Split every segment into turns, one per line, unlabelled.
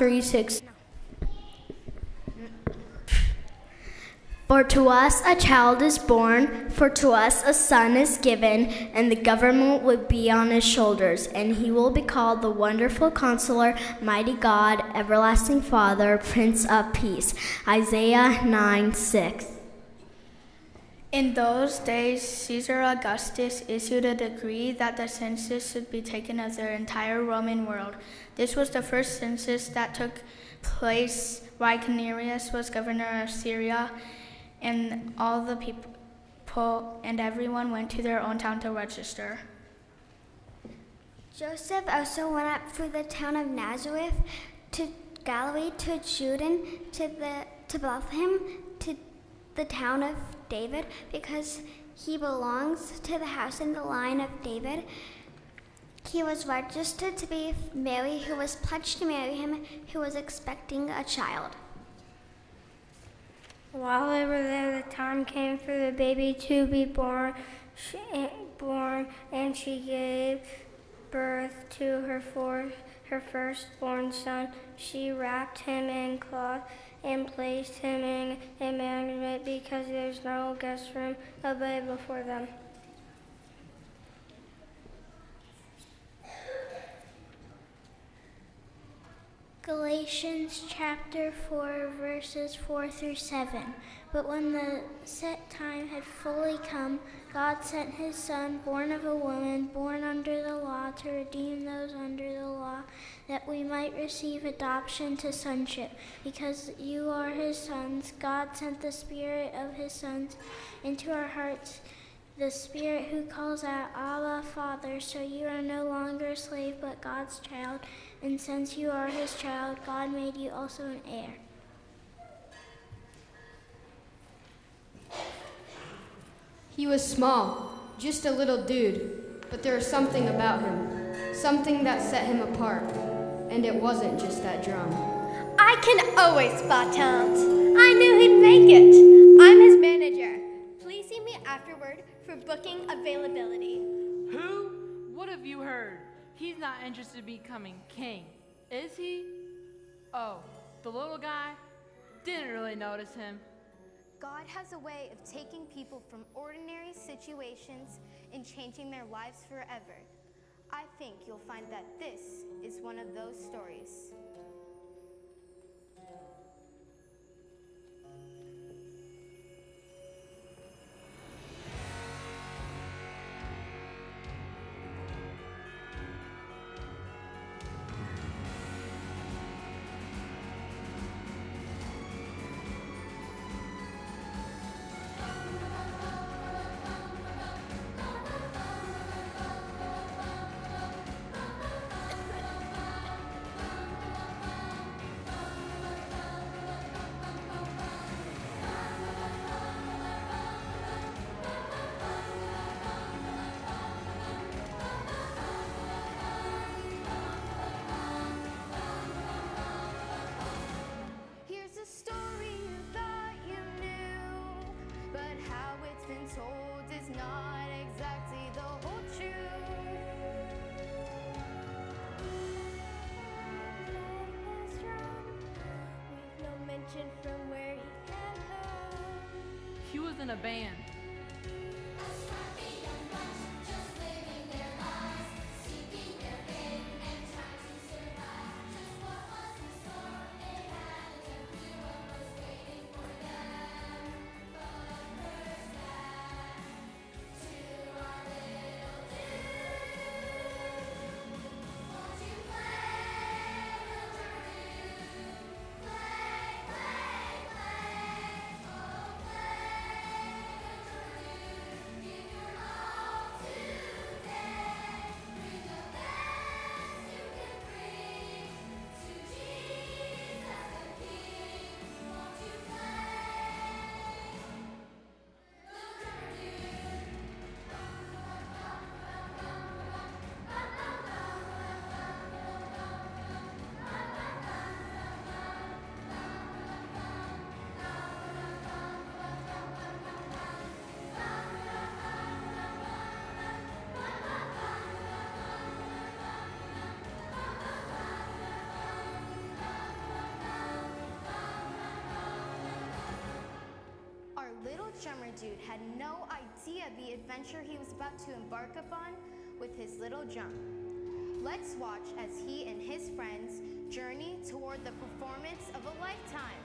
3:6. For to us a child is born, for to us a son is given, and the government will be on his shoulders, and he will be called the Wonderful Counselor, Mighty God, Everlasting Father, Prince of Peace. Isaiah 9:6.
In those days, Caesar Augustus issued a decree that the census should be taken of the entire Roman world. This was the first census that took place while Quirinius was governor of Syria, and all the people and everyone went to their own town to register.
Joseph also went up through the town of Nazareth to Galilee, to Judah, to Bethlehem, to the town of David, because he belongs to the house and the line of David. He was registered to be Mary, who was pledged to marry him, who was expecting a child.
While they were there, the time came for the baby to be born, and she gave birth to her firstborn son. She wrapped him in cloth and placed him in a manger because there's no guest room available for them.
Galatians chapter 4, verses 4 through 7. But when the set time had fully come, God sent his Son, born of a woman, born under the law, to redeem those under the law, that we might receive adoption to sonship. Because you are his sons, God sent the Spirit of his sons into our hearts, the Spirit who calls out, Abba, Father. So you are no longer a slave, but God's child. And since you are his child, God made you also an heir.
He was small, just a little dude, but there was something about him, something that set him apart, and it wasn't just that drum.
I can always spot talent. I knew he'd make it. I'm his manager. Please see me afterward for booking availability.
Who? What have you heard? He's not interested in becoming king, is he? Oh, the little guy? Didn't really notice him.
God has a way of taking people from ordinary situations and changing their lives forever. I think you'll find that this is one of those stories. Told is not exactly the whole truth.
We've no mention from where he came from.
He was in a band.
drummer dude had no idea the adventure he was about to embark upon with his little drum. Let's watch as he and his friends journey toward the performance of a lifetime.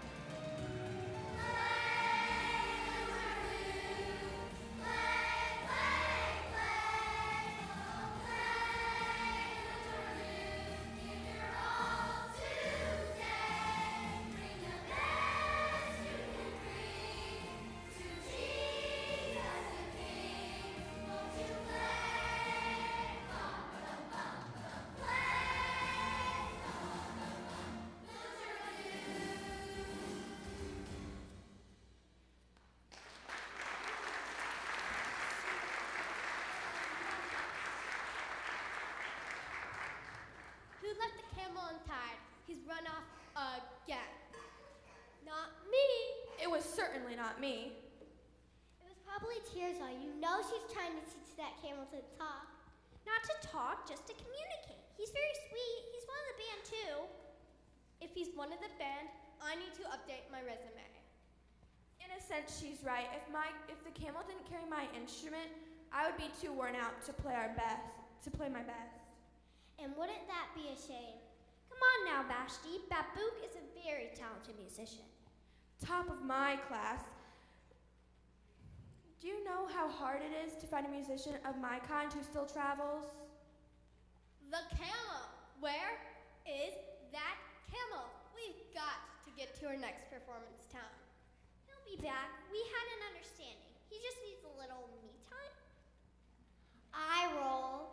Who left the camel untied? He's run off again. Not me.
It was certainly not me.
It was probably Tirza. You know she's trying to teach that camel to talk. Not to talk, just to communicate. He's very sweet. He's one of the band too.
If he's one of the band, I need to update my resume.
In a sense, she's right. If the camel didn't carry my instrument, I would be too worn out to play my best.
And wouldn't that be a shame? Come on now, Vashti. Babook is a very talented musician.
Top of my class. Do you know how hard it is to find a musician of my kind who still travels?
The camel. Where is that camel? We've got to get to our next performance town.
He'll be back. We had an understanding. He just needs a little me time. I roll.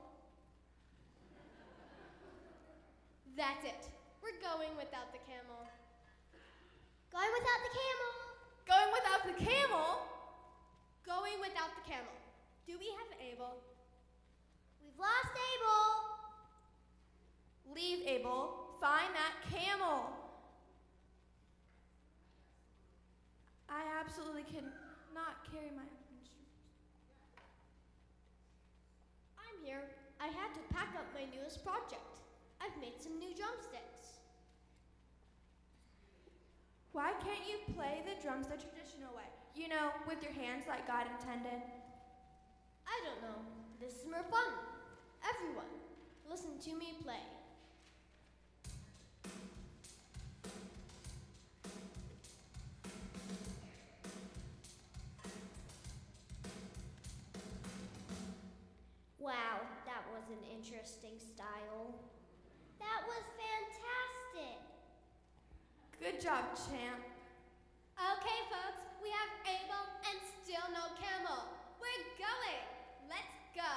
That's it. We're going without the camel.
Going without the camel.
Going without the camel?
Going without the camel. Do we have Abel?
We've lost Abel.
Leave, Abel. Find that camel. I absolutely cannot carry my own instrument.
I'm here. I had to pack up my newest project. I've made some new drumsticks.
Why can't you play the drums the traditional way? You know, with your hands like God intended.
I don't know. This is more fun. Everyone, listen to me play.
Wow, that was an interesting style. That was fantastic.
Good job, champ.
Okay, folks, we have Abel and still no camel. We're going. Let's go.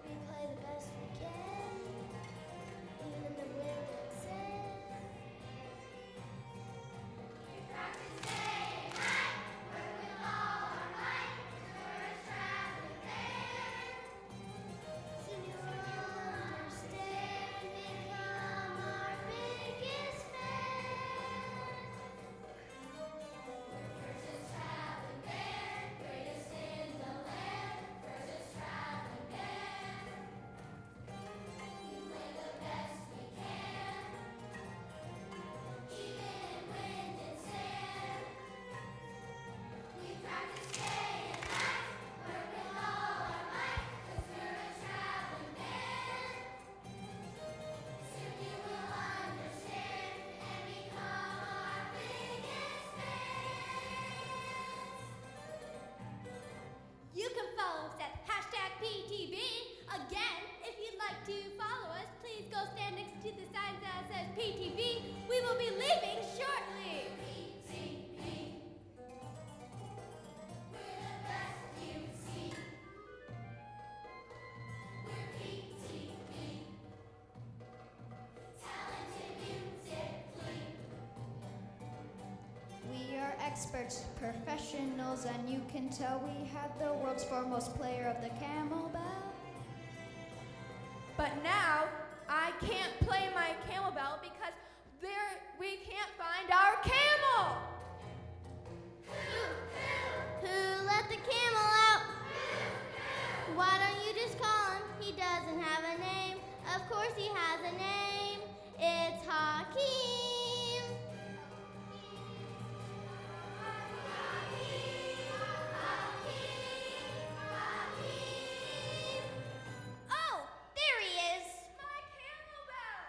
We play the best we can, even in the lyrics end. We practice day and night, work with all our might, we're a traveling band. Soon you will understand, become our biggest fans. First traveling band, greatest in the land. First traveling band. We play the best we can, even in wind and sand. We practice day and night, work with all our might, 'cause we're a traveling band. Soon you will understand and become our biggest fans.
You can follow us at #PTB. Again, if you'd like to follow us, please go stand next to the sign that says PTB. We will be leaving shortly.
PTB. We're the best you see. We're PTB. Talented musically.
We are
experts, professionals, and you can tell we had the world's foremost player of the camel bell.
But now I can't play my camel bell because we can't find our camel.
Who let the camel out? Why don't you just call him? He doesn't have a name. Of course he has a name. It's Hakeem. Oh, there he is.
My camel bell.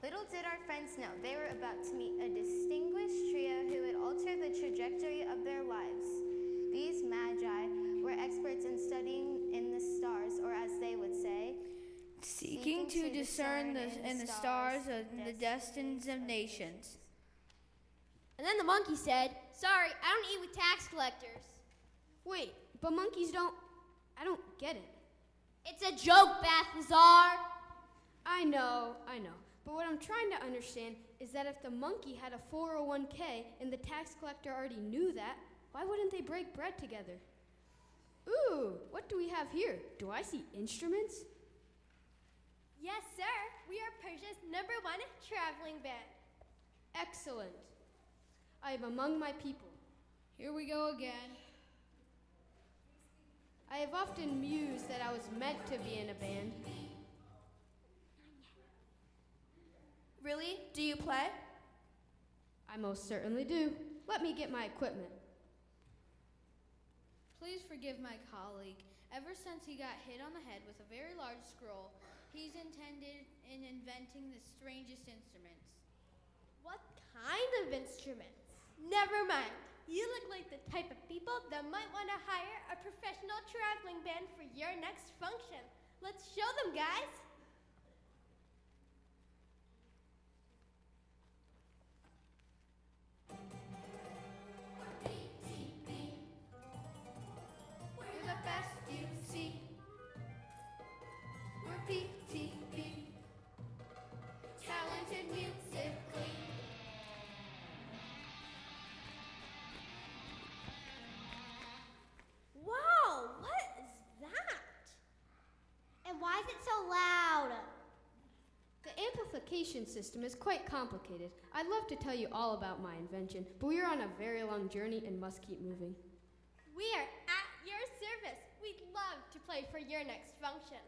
Little did our friends know they were about to meet a distinguished trio who would alter the trajectory of their lives. These magi were experts in studying in the stars, or as they would say,
Seeking to discern in the stars the destinies of nations.
And then the monkey said, "Sorry, I don't eat with tax collectors."
Wait, but monkeys don't. I don't get it.
It's a joke, Balthazar.
I know. But what I'm trying to understand is that if the monkey had a 401k and the tax collector already knew that, why wouldn't they break bread together? Ooh, what do we have here? Do I see instruments?
Yes, sir. We are Persia's #1 traveling band.
Excellent. I am among my people.
Here we go again.
I have often mused that I was meant to be in a band.
Really? Do you play?
I most certainly do. Let me get my equipment.
Please forgive my colleague. Ever since he got hit on the head with a very large scroll, he's intended in inventing the strangest instruments.
What kind of instruments? Never mind. You look like the type of people that might want to hire a professional traveling band for your next function. Let's show them, guys.
We're the best you see. We're PTB. Talented musically.
Wow, what is that?
And why is it so loud?
The amplification system is quite complicated. I'd love to tell you all about my invention, but we are on a very long journey and must keep moving.
We are at your service. We'd love to play for your next function.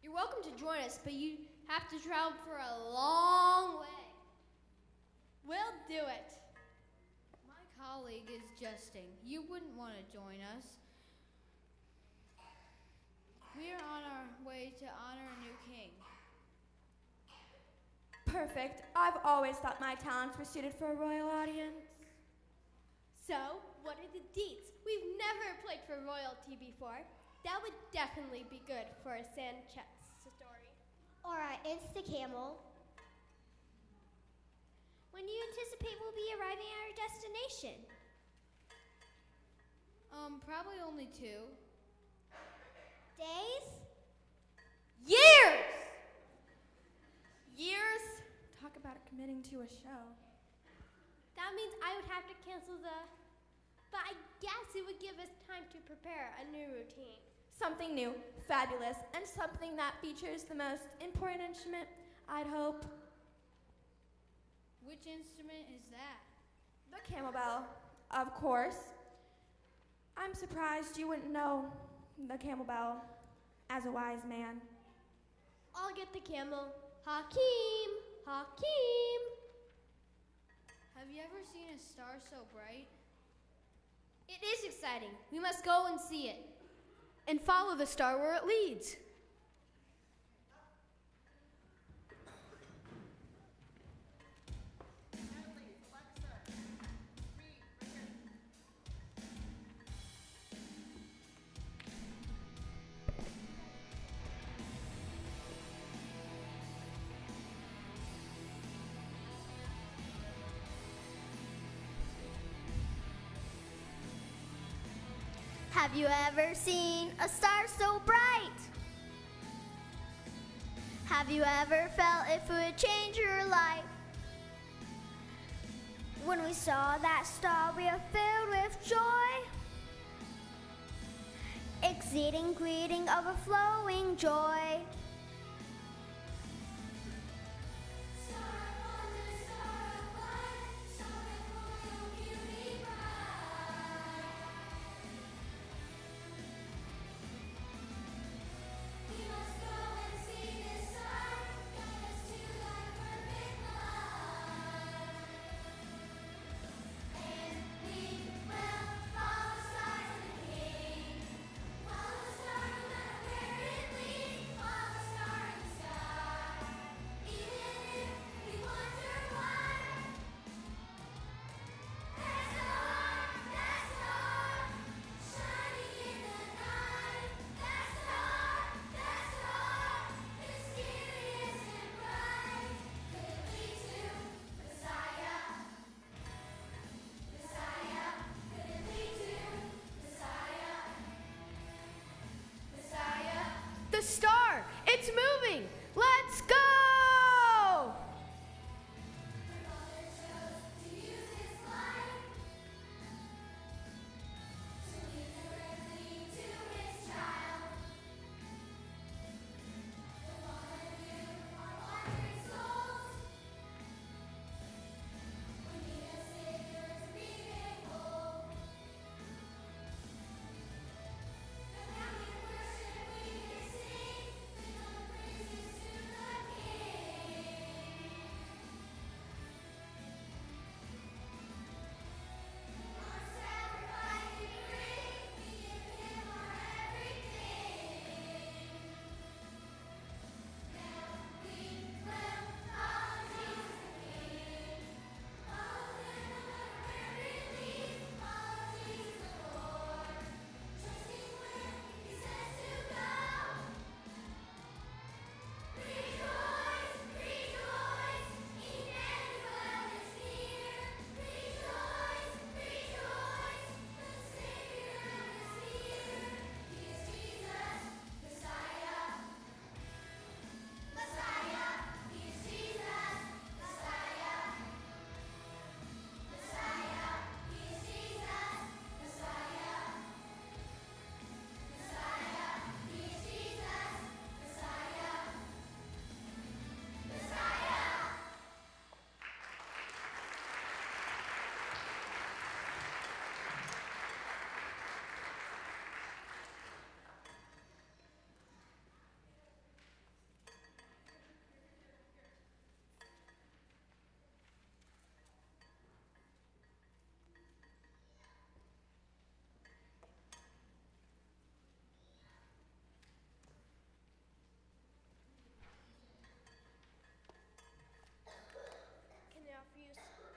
You're welcome to join us, but you have to travel for a long way.
We'll do it.
My colleague is jesting. You wouldn't want to join us. We are on our way to honor a new king.
Perfect. I've always thought my talents were suited for a royal audience.
So, what are the deets? We've never played for royalty before. That would definitely be good for a Sanchez story.
All right, it's the camel. When do you anticipate we'll be arriving at our destination?
Probably only 2.
Days?
Years!
Years? Talk about committing to a show.
That means I would have to cancel the... But I guess it would give us time to prepare a new routine.
Something new, fabulous, and something that features the most important instrument, I'd hope.
Which instrument is that?
The camel bell, of course. I'm surprised you wouldn't know the camel bell as a wise man.
I'll get the camel. Hakeem! Hakeem!
Have you ever seen a star so bright?
It is exciting. We must go and see it. And follow the star where it leads.
Have you ever seen a star so bright? Have you ever felt it would change your life?
When we saw that star, we were filled with joy. Exceeding, greeting, overflowing joy.
The star! It's moving! Let's go!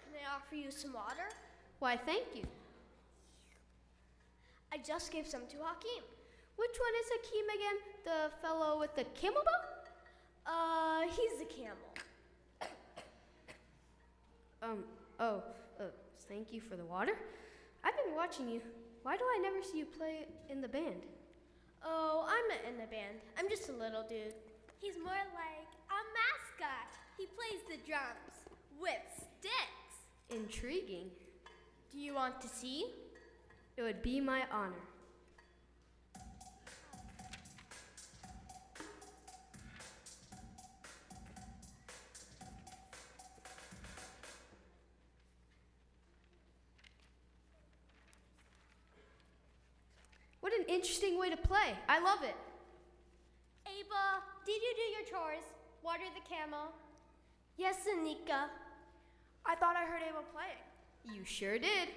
Can I offer you some water?
Why, thank you.
I just gave some to Hakeem. Which one is Hakeem again? The fellow with the camel bell? He's the camel.
Thank you for the water. I've been watching you. Why do I never see you play in the band?
Oh, I'm not in the band. I'm just a little dude. He's more like a mascot. He plays the drums with sticks.
Intriguing.
Do you want to see?
It would be my honor. What an interesting way to play. I love it.
Ava, did you do your chores? Water the camel? Yes, Anika.
I thought I heard Abel playing.
You sure did.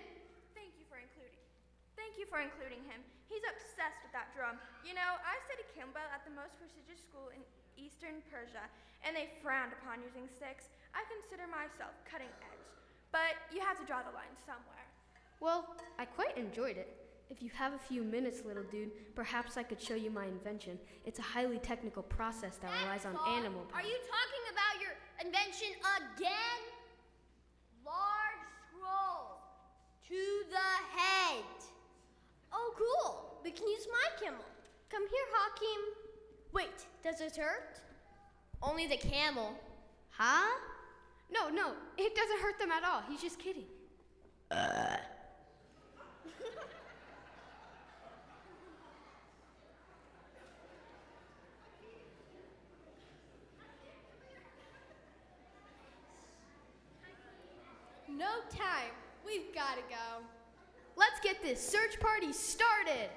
Thank you for including him. He's obsessed with that drum. You know, I studied Campbell at the most prestigious school in Eastern Persia, and they frowned upon using sticks. I consider myself cutting edge, but you have to draw the line somewhere.
Well, I quite enjoyed it. If you have a few minutes, little dude, perhaps I could show you my invention. It's a highly technical process that relies on animal power.
Are you talking about your invention again? Large scroll to the head. Oh, cool. We can use my camel. Come here, Hakim. Wait, does it hurt? Only the camel. Huh?
No, it doesn't hurt them at all. He's just kidding.
No time. We've got to go.
Let's get this search party started.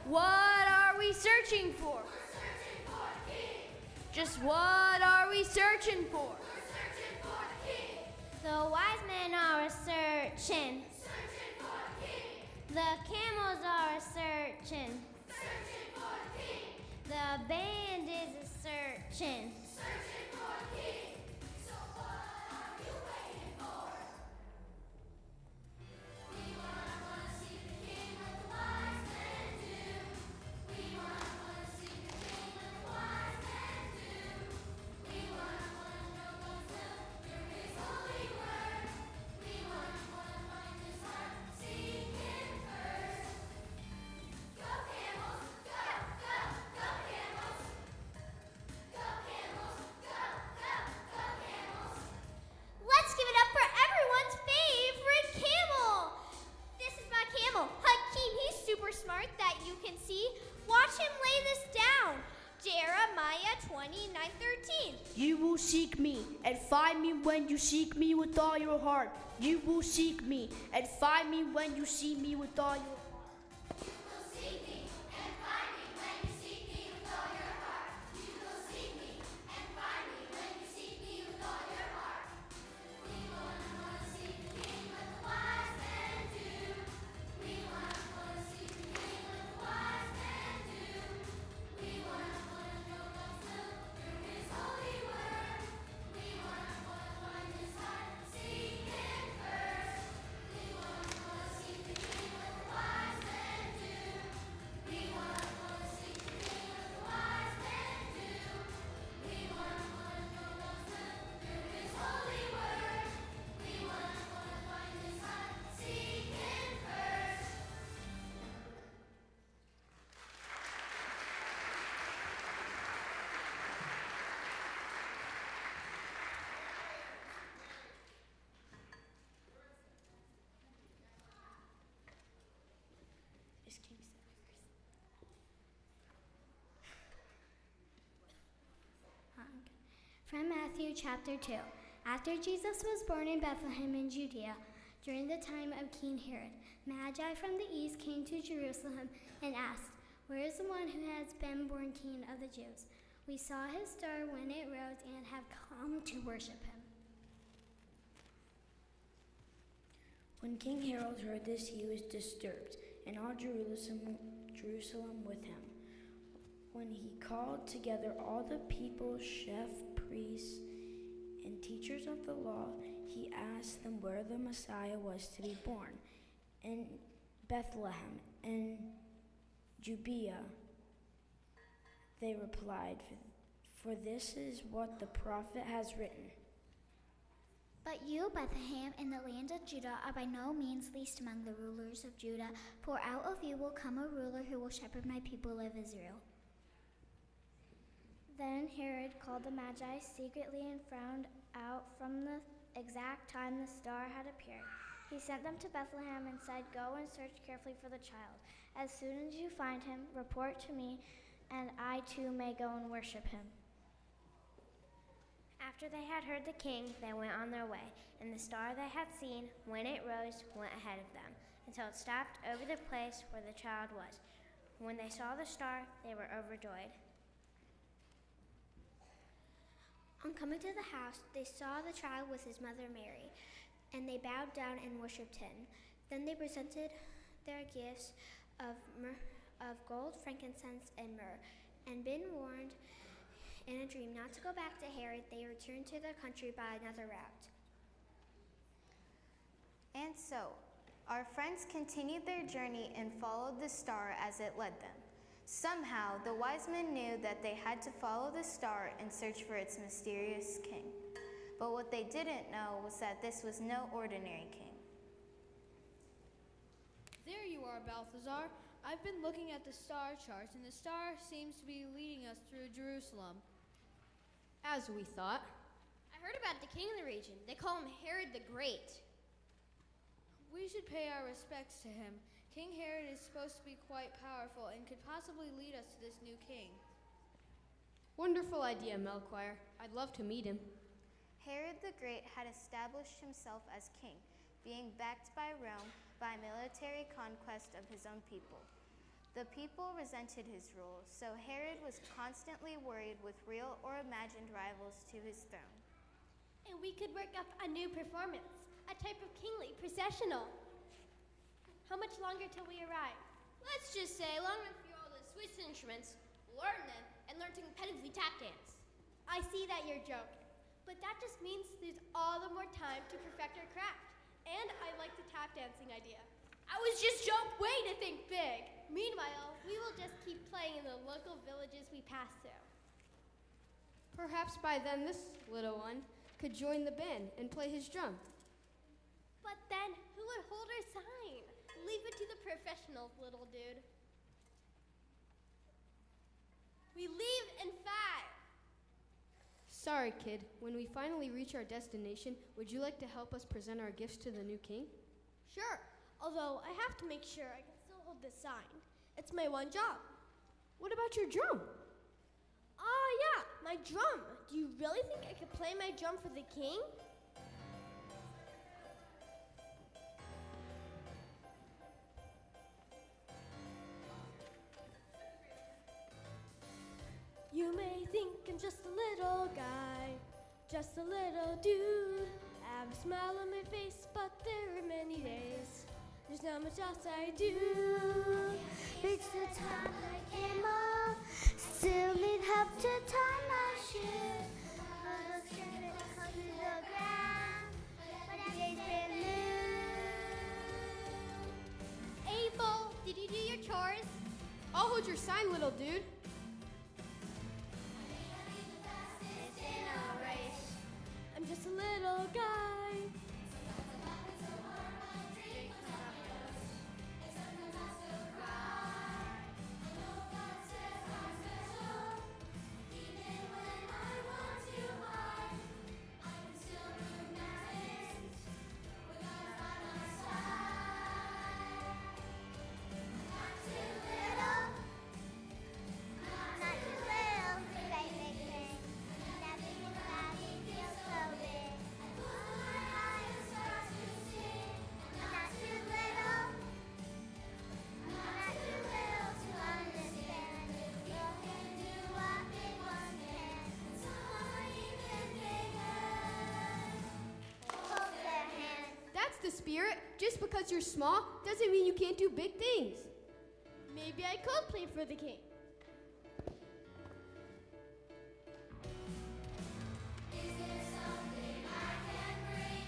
What are we searching for?
We're searching for the king.
Just what are we searching for?
We're searching for the king.
The wise men are searching.
Searching for the king.
The camels are searching.
Searching for the king.
The band is searching.
Searching for the king. So what are you waiting for? We wanna see the king like the wise men do. We wanna see the king like the wise men do. We wanna know God's will through His holy word. We wanna find His heart, seek Him first. Go camels, go, go, go camels. Go camels, go, go, go camels.
Let's give it up for everyone's favorite camel. This is my camel, Hakeem. He's super smart that you can see. Watch him lay this down. Jeremiah 29:13.
You will seek me and find me when you seek me with all your heart. You will seek me and find me when you see me with all your heart.
You will seek me and find me when you seek me with all your heart. You will seek me and find me when you seek me with all your heart. We wanna see the king like the wise men do. We wanna see the king like the wise men do. We wanna know God's will through His holy word. We wanna find His heart, seek Him first. We wanna see the king like the wise men do. We wanna see the king like the wise men do. We wanna know God's will through His holy word. We wanna find His heart, seek Him first.
From Matthew chapter 2. After Jesus was born in Bethlehem in Judea, during the time of King Herod, Magi from the east came to Jerusalem and asked, "Where is the one who has been born King of the Jews? We saw his star when it rose and have come to worship him."
When King Herod heard this, he was disturbed, and all Jerusalem with him. When he called together all the people, chief priests, and teachers of the law, he asked them where the Messiah was to be born. In Bethlehem, in Judea, they replied, for this is what the prophet has written.
But you, Bethlehem, in the land of Judah, are by no means least among the rulers of Judah, for out of you will come a ruler who will shepherd my people of Israel.
Then Herod called the Magi secretly and found out from the exact time the star had appeared. He sent them to Bethlehem and said, "Go and search carefully for the child. As soon as you find him, report to me, and I too may go and worship him."
After they had heard the king, they went on their way, and the star they had seen, when it rose, went ahead of them, until it stopped over the place where the child was. When they saw the star, they were overjoyed.
On coming to the house, they saw the child with his mother Mary, and they bowed down and worshipped him. Then they presented their gifts of gold, frankincense, and myrrh. And being warned in a dream not to go back to Herod, they returned to their country by another route.
And so, our friends continued their journey and followed the star as it led them. Somehow, the wise men knew that they had to follow the star and search for its mysterious king. But what they didn't know was that this was no ordinary king.
There you are, Balthazar. I've been looking at the star charts, and the star seems to be leading us through Jerusalem. As we thought.
I heard about the king of the region. They call him Herod the Great.
We should pay our respects to him. King Herod is supposed to be quite powerful and could possibly lead us to this new king. Wonderful idea, Melchior. I'd love to meet him.
Herod the Great had established himself as king, being backed by Rome by military conquest of his own people. The people resented his rule, so Herod was constantly worried with real or imagined rivals to his throne.
And we could work up a new performance, a type of kingly processional. How much longer till we arrive?
Let's just say long enough for you all to switch instruments, learn them, and learn to competitively tap dance.
I see that you're joking, but that just means there's all the more time to perfect our craft. And I like the tap dancing idea.
I was just joking.
Way to think big. Meanwhile, we will just keep playing in the local villages we pass through.
Perhaps by then this little one could join the band and play his drum.
But then, who would hold our sign? Leave it to the professionals, little dude. We leave in 5.
Sorry, kid. When we finally reach our destination, would you like to help us present our gifts to the new king?
Sure, although I have to make sure I can still hold this sign. It's my one job.
What about your drum?
Oh yeah, my drum. Do you really think I could play my drum for the king? You may think I'm just a little guy, just a little dude. I have a smile on my face, but there are many days. There's not much else I do.
It's the time I came up, still need help to tie my shoe. I was trying to come to the ground, but today's been new.
Abel, did you do your chores?
I'll hold your sign, little dude.
I'm just a little guy.
The spirit. Just because you're small doesn't mean you can't do big things.
Maybe I could play for the king.
Is there something I can bring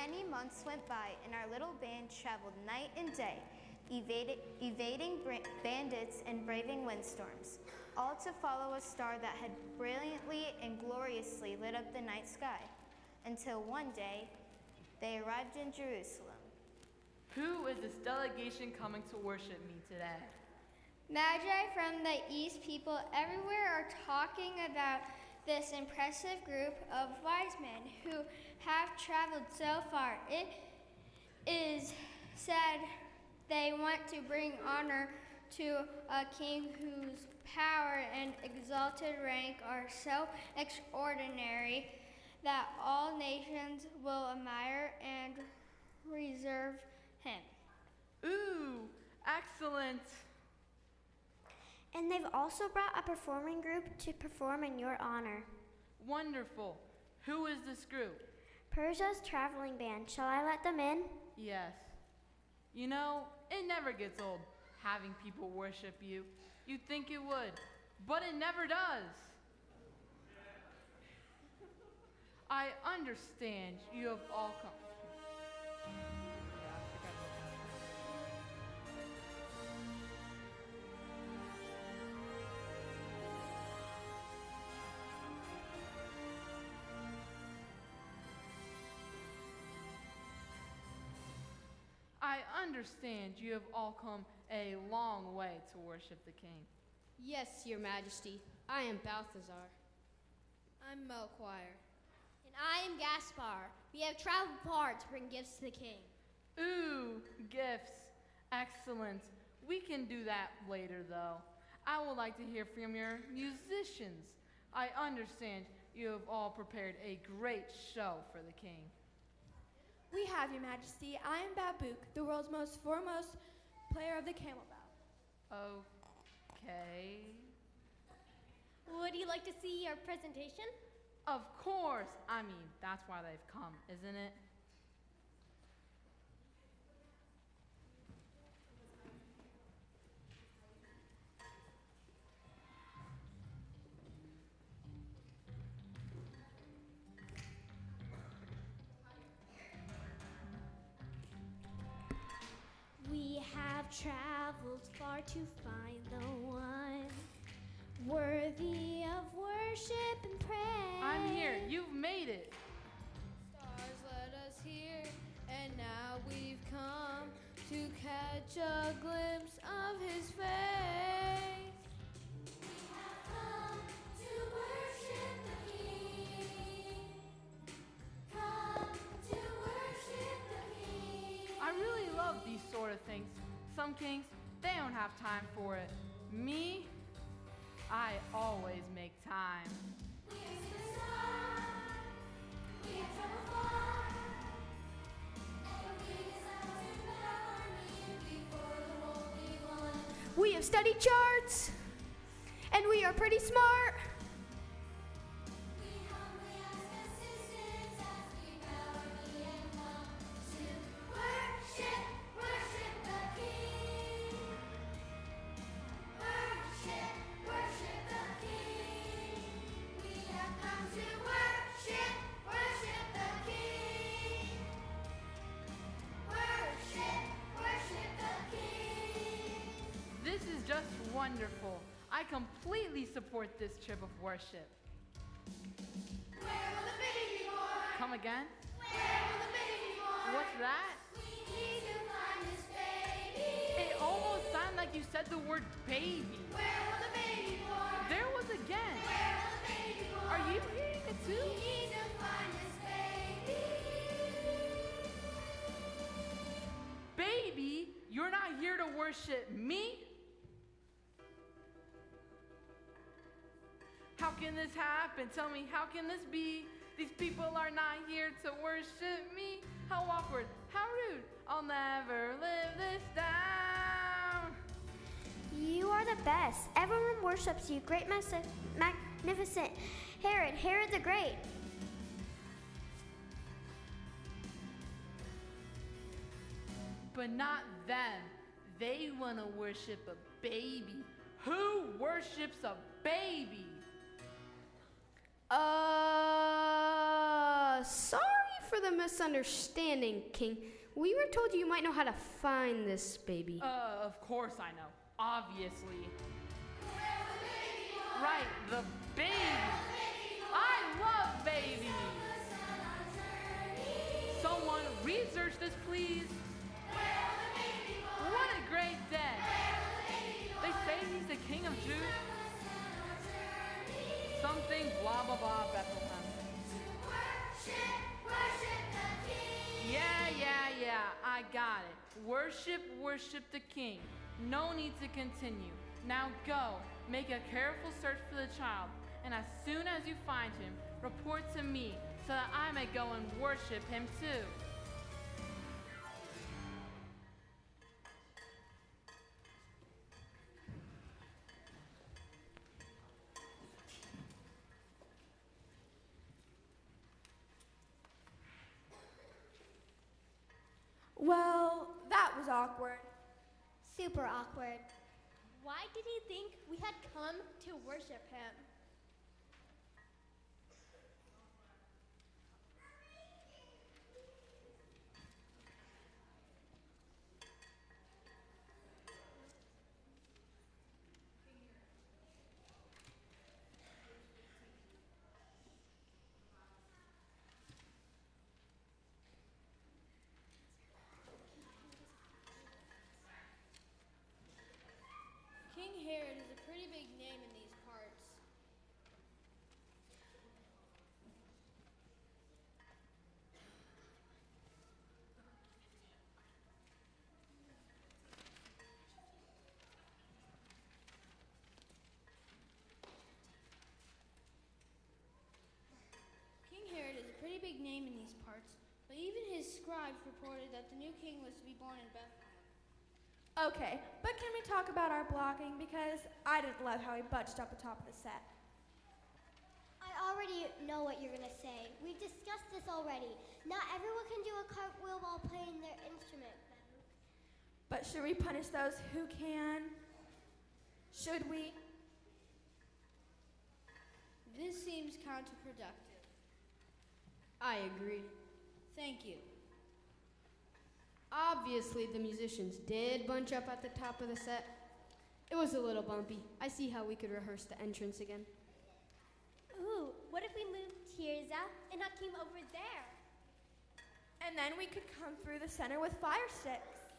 Many months went by, and our little band traveled night and day, evading bandits and braving windstorms, all to follow a star that had brilliantly and gloriously lit up the night sky, until one day they arrived in Jerusalem.
Who is this delegation coming to worship me today?
Magi from the East, people everywhere are talking about this impressive group of wise men who have traveled so far. It is said they want to bring honor to a king whose power and exalted rank are so extraordinary that all nations will admire and reserve him.
Ooh, excellent.
And they've also brought a performing group to perform in your honor.
Wonderful. Who is this group?
Persia's traveling band. Shall I let them in?
Yes. You know, it never gets old having people worship you. You'd think it would, but it never does. I understand you have all come. I understand you have all come a long way to worship the king.
Yes, your majesty. I am Balthazar.
I'm Melchior. And I am Gaspar. We have traveled far to bring gifts to the king.
Ooh, gifts. Excellent. We can do that later, though. I would like to hear from your musicians. I understand you have all prepared a great show for the king.
We have, Your Majesty. I am Babouk, the world's most foremost player of the camel bow.
Okay.
Would you like to see your presentation?
Of course. I mean, that's why they've come, isn't it?
We have traveled far to find the one worthy of worship and praise.
I'm here. You've made it.
Stars led us here, and now we've come to catch a glimpse of his face.
We have come to worship the King. Come to worship the King.
I really love these sort of things. Some kings, they don't have time for it. Me, I always make time.
We have seen the star. We have traveled far. And the King is out to bow our knee before the Holy One.
We have studied charts, and we are pretty smart.
We humbly ask assistance as we bow our knee and come to worship, worship the King. Worship, worship the King. We have come to worship, worship the King. Worship, worship the King.
This is just wonderful. I completely support this trip of worship.
Where will the baby be born?
Come again?
Where will the baby be born?
What's that?
We need to find this baby.
It almost sounded like you said the word baby.
Where will the baby be born?
There was again.
Where will the baby be born?
Are you hearing it
We
too?
need to find this baby.
Baby, you're not here to worship me? How can this happen? Tell me, how can this be? These people are not here to worship me? How awkward, how rude. I'll never live this down.
You are the best. Everyone worships you. Great, magnificent Herod the Great.
But not them. They want to worship a baby. Who worships a baby?
Sorry
for the misunderstanding, King. We were told you might know how to find this baby.
Of course I know. Obviously. Right, the baby. I love babies. Someone research this, please. What a great day. They say he's the king of Jews. Something blah blah blah Bethlehem.
Worship the King.
Yeah, I got it. Worship the king. No need to continue. Now go, make a careful search for the child, and as soon as you find him, report to me so that I may go and worship him too.
Well, that was awkward.
Super awkward. Why did he think we had come to worship him?
King Herod is a pretty big name in these parts. King Herod is a pretty big name in these parts, but even his scribes reported that the new king was to be born in Bethlehem.
Okay, but can we talk about our blocking? Because I didn't love how he bunched up the top of the set.
I already know what you're going to say. We've discussed this already. Not everyone can do a cartwheel while playing their instrument.
But should we punish those who can? Should we?
This seems counterproductive. I agree. Thank you. Obviously, the musicians did bunch up at the top of the set. It was a little bumpy. I see how we could rehearse the entrance again.
Ooh, what if we moved Tirza and not came over there?
And then we could come through the center with fire sticks.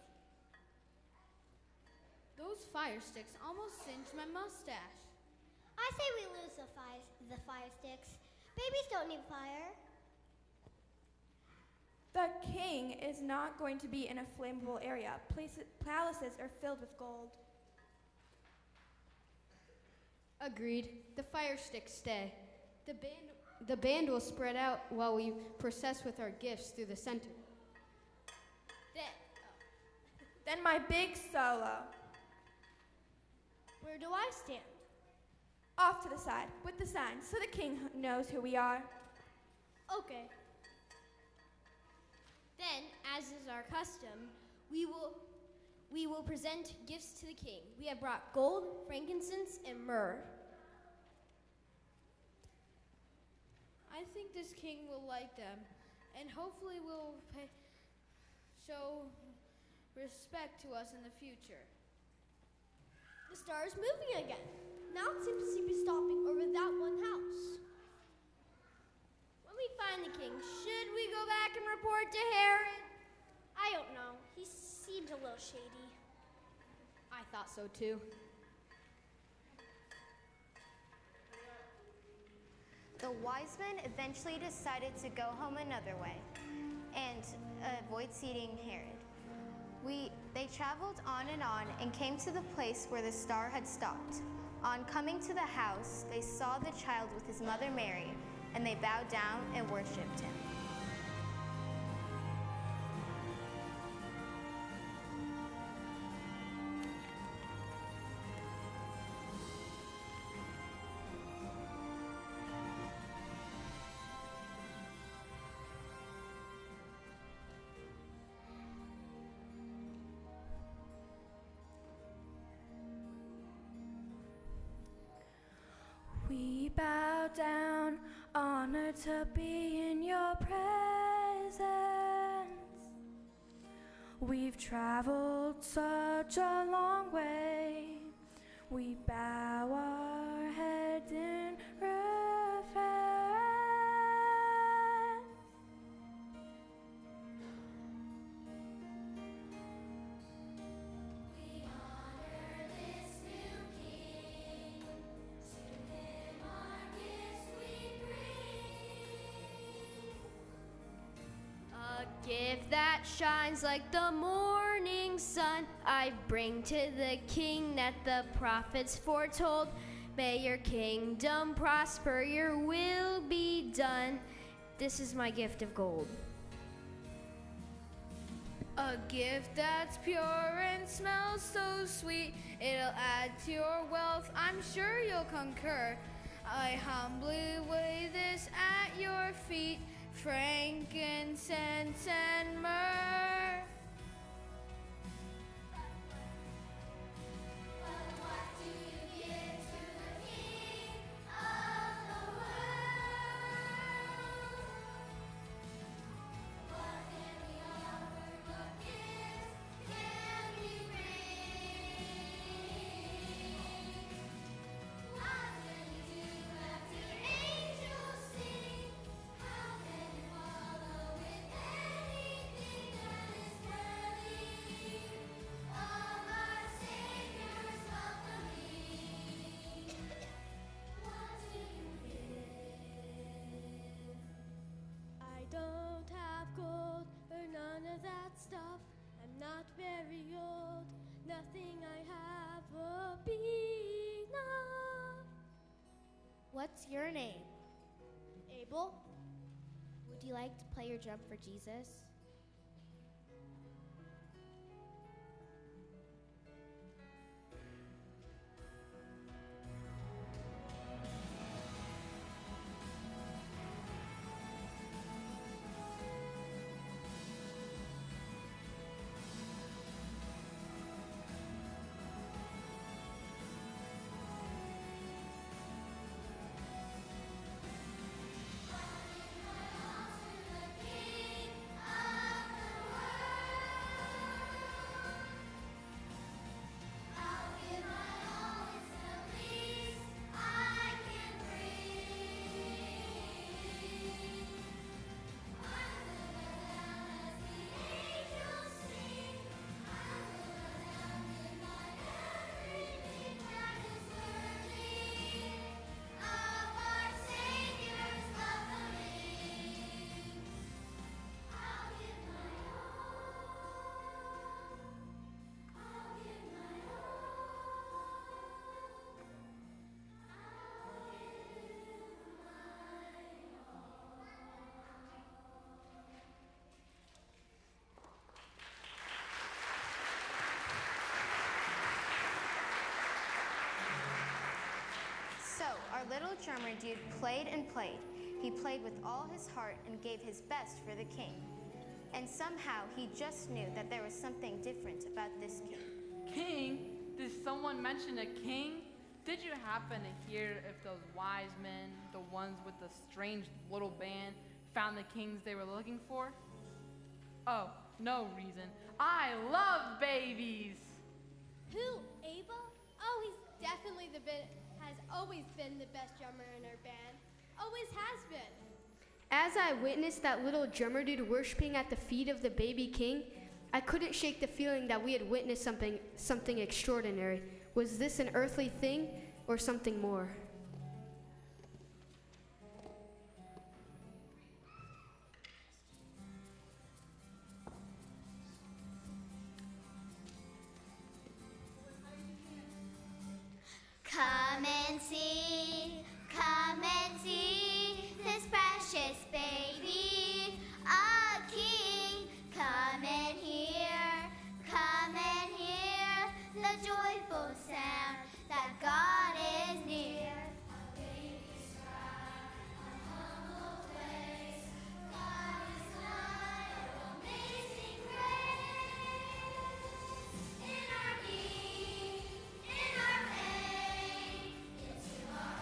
Those fire sticks almost singed my mustache.
I say we lose the fire sticks. Babies don't need fire.
The king is not going to be in a flammable area. Palaces are filled with gold.
Agreed. The fire sticks stay. The band will spread out while we process with our gifts through the center.
Then my big solo.
Where do I stand?
Off to the side with the sign so the king knows who we are.
Okay. Then, as is our custom, we will present gifts to the king. We have brought gold, frankincense, and myrrh.
I think this king will like them, and hopefully will show respect to us in the future.
The star is moving again. Now it seems to be stopping over that one house. When we find the king, should we go back and report to Herod? I don't know. He seems a little shady.
I thought so too.
The wise men eventually decided to go home another way and avoid seeing Herod. They traveled on and came to the place where the star had stopped. On coming to the house, they saw the child with his mother Mary, and they bowed down and worshipped him.
We bow down, honored to be in your presence.
We've traveled such a long way. We bow our heads in reverence.
A gift that shines like the morning sun, I bring to the king that the prophets foretold. May your kingdom prosper, your will be done. This is my gift of gold.
A gift that's pure and smells so sweet, it'll add to your wealth, I'm sure you'll concur. I humbly lay this at your feet, frankincense and myrrh.
Don't have gold or none of that stuff. I'm not very old. Nothing I have will be enough.
What's your name?
Abel?
Would you like to play your drum for Jesus?
So, our little drummer dude played and played. He played with all his heart and gave his best for the king. And somehow he just knew that there was something different about this king.
King? Did someone mention a king? Did you happen to hear if those wise men, the ones with the strange little band, found the kings they were looking for? Oh, no reason. I love babies!
Who? Abel? Oh, he's definitely has always been the best drummer in our band. Always has been.
As I witnessed that little drummer dude worshiping at the feet of the baby king, I couldn't shake the feeling that we had witnessed something extraordinary. Was this an earthly thing or something more?
Come and see this precious baby, a king. Come and hear the joyful sound that God is near. A baby's cry, a humble place. God is light, amazing grace. In our need, in our pain, into our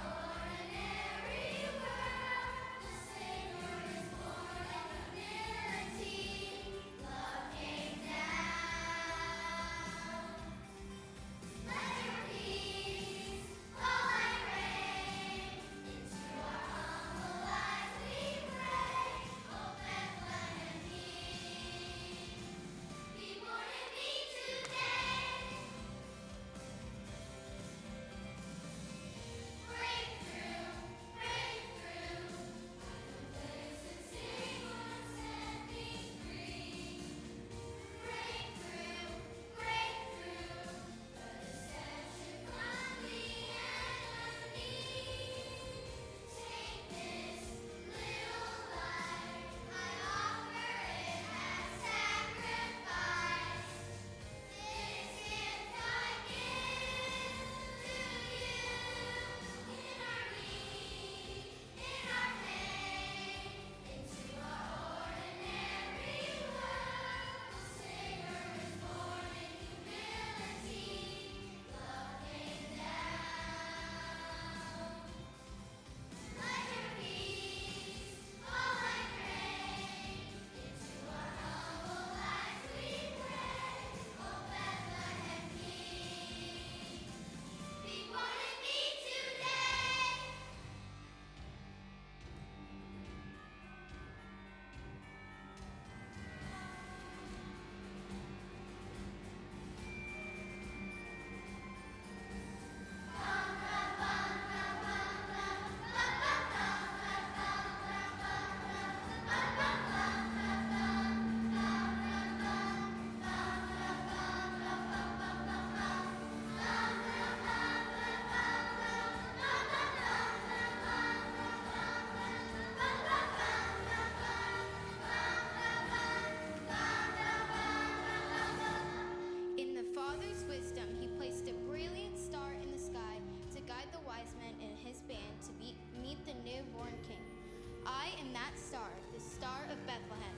that star, the Star of Bethlehem.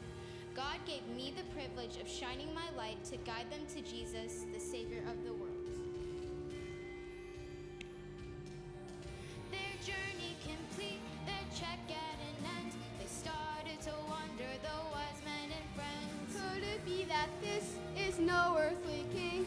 God gave me the privilege of shining my light to guide them to Jesus, the Savior of the world. Their journey complete, their check at an end. They started to wonder, the wise men and friends.
Could it be that this is no earthly king?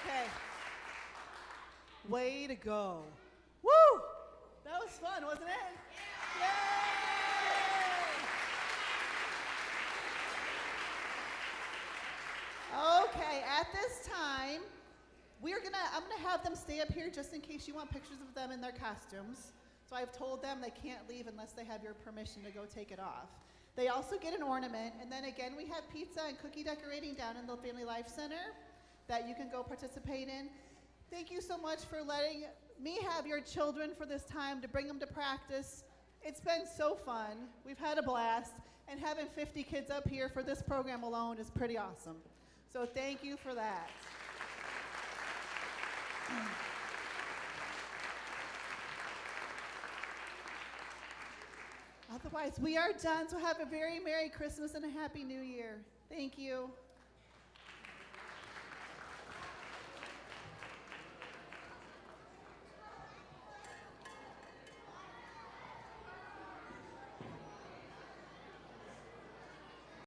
Okay. Way to go. Woo! That was fun, wasn't it? Yay! Okay, at this time, I'm gonna have them stay up here just in case you want pictures of them in their costumes. So I've told them they can't leave unless they have your permission to go take it off. They also get an ornament, and then again, we have pizza and cookie decorating down in the Family Life Center that you can go participate in. Thank you so much for letting me have your children for this time to bring them to practice. It's been so fun. We've had a blast, and having 50 kids up here for this program alone is pretty awesome. So thank you for that. Otherwise, we are done, so have a very Merry Christmas and a Happy New Year. Thank you.